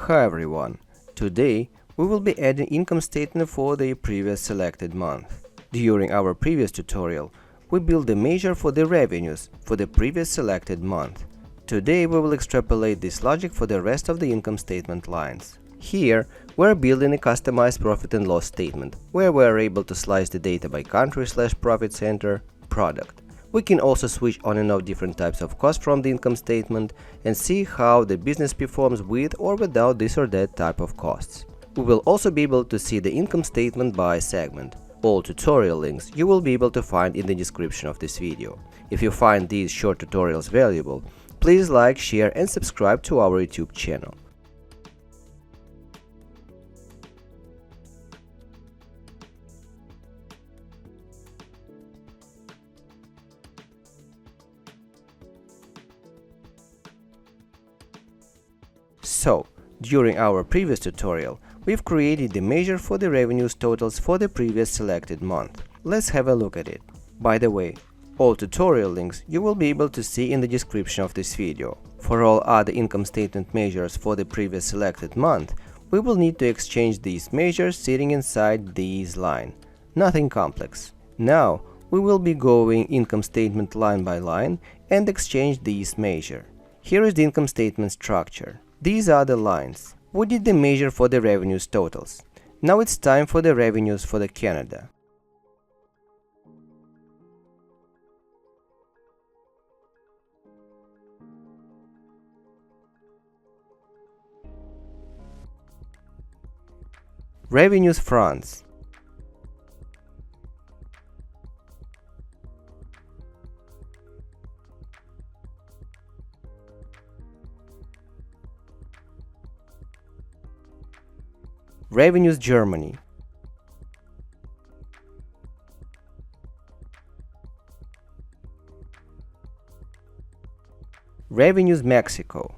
Hi everyone! Today we will be adding income statement for the previous selected month. During our previous tutorial, we built a measure for the revenues for the previous selected month. Today we will extrapolate this logic for the rest of the income statement lines. Here, we're building a customized profit and loss statement, where we're able to slice the data by country/profit center, product. We can also switch on and off different types of costs from the income statement and see how the business performs with or without this or that type of costs. We will also be able to see the income statement by segment. All tutorial links you will be able to find in the description of this video. If you find these short tutorials valuable, please like, share and subscribe to our YouTube channel. So, during our previous tutorial, we've created the measure for the revenues totals for the previous selected month. Let's have a look at it. By the way, all tutorial links you will be able to see in the description of this video. For all other income statement measures for the previous selected month, we will need to exchange these measures sitting inside these line. Nothing complex. Now, we will be going income statement line by line and exchange these measure. Here is the income statement structure. These are the lines. We did the measure for the revenues totals. Now it's time for the revenues for the Canada. Revenues France. Revenues Germany. Revenues Mexico.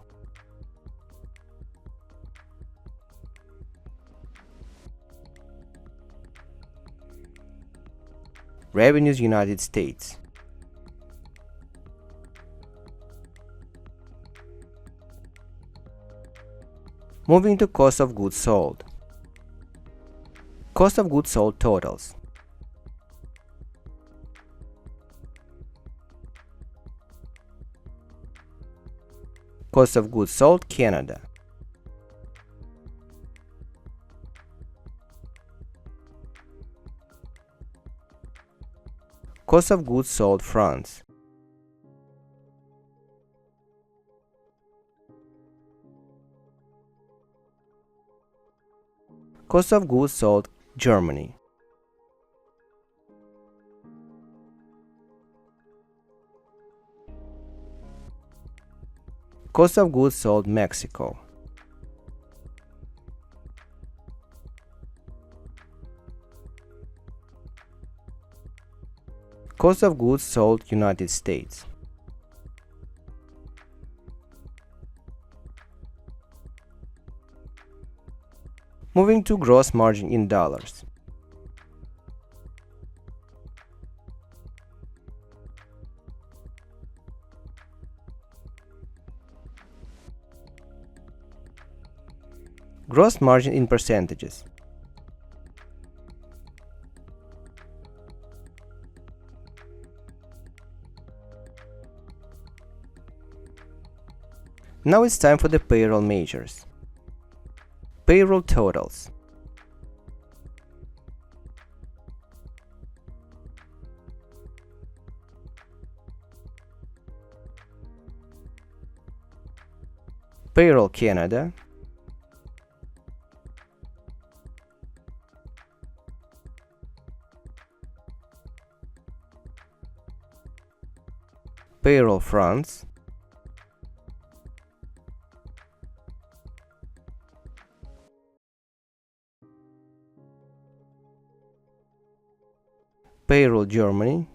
Revenues United States. Moving to cost of goods sold. Cost of goods sold totals. Cost of goods sold Canada. Cost of goods sold France. Cost of goods sold Germany. Cost of goods sold Mexico. Cost of goods sold United States. Moving to gross margin in dollars. Gross margin in percentages. Now it's time for the payroll measures. Payroll totals. Payroll Canada. Payroll France. Payroll Germany.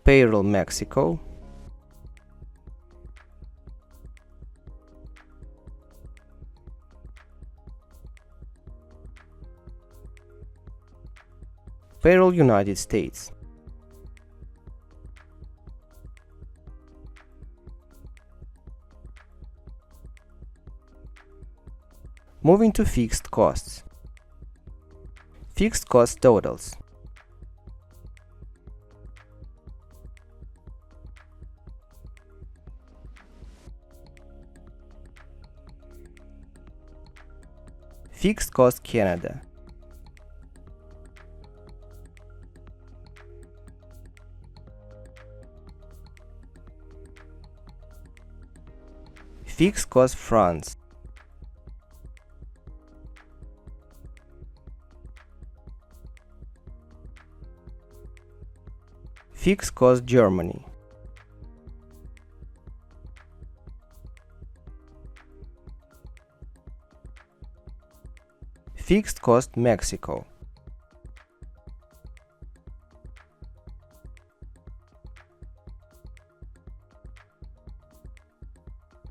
Payroll Mexico. Payroll United States. Moving to fixed costs. Fixed cost totals. Fixed cost Canada. Fixed cost France. Fixed cost Germany. Fixed cost Mexico.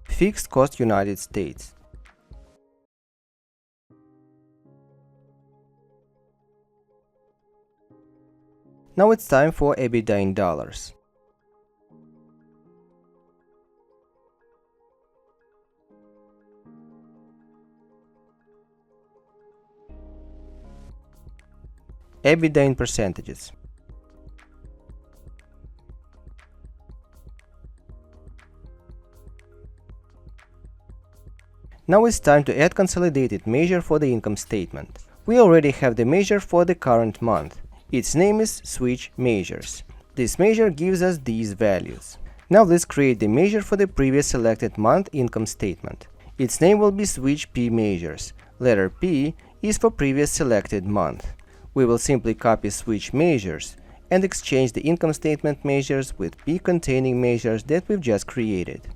Fixed cost United States. Now it's time for EBITDA in dollars. EBITDA in percentages. Now it's time to add consolidated measure for the income statement. We already have the measure for the current month. Its name is Switch Measures. This measure gives us these values. Now let's create the measure for the previous selected month income statement. Its name will be Switch P Measures. Letter P is for previous selected month. We will simply copy Switch Measures and exchange the income statement measures with P containing measures that we've just created.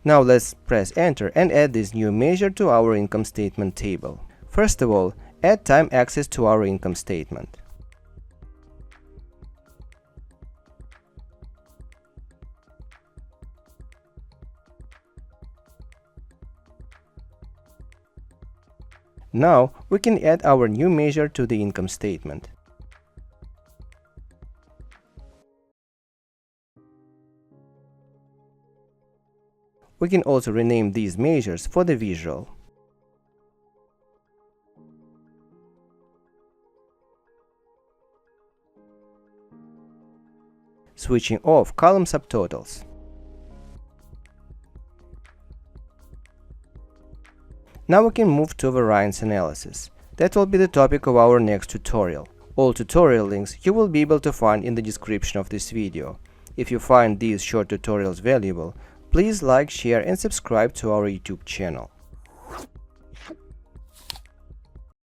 Now let's press Enter and add this new measure to our income statement table. First of all, add time access to our income statement. Now we can add our new measure to the income statement. We can also rename these measures for the visual. Switching off column subtotals. Now we can move to variance analysis. That will be the topic of our next tutorial. All tutorial links you will be able to find in the description of this video. If you find these short tutorials valuable, please like, share and subscribe to our YouTube channel.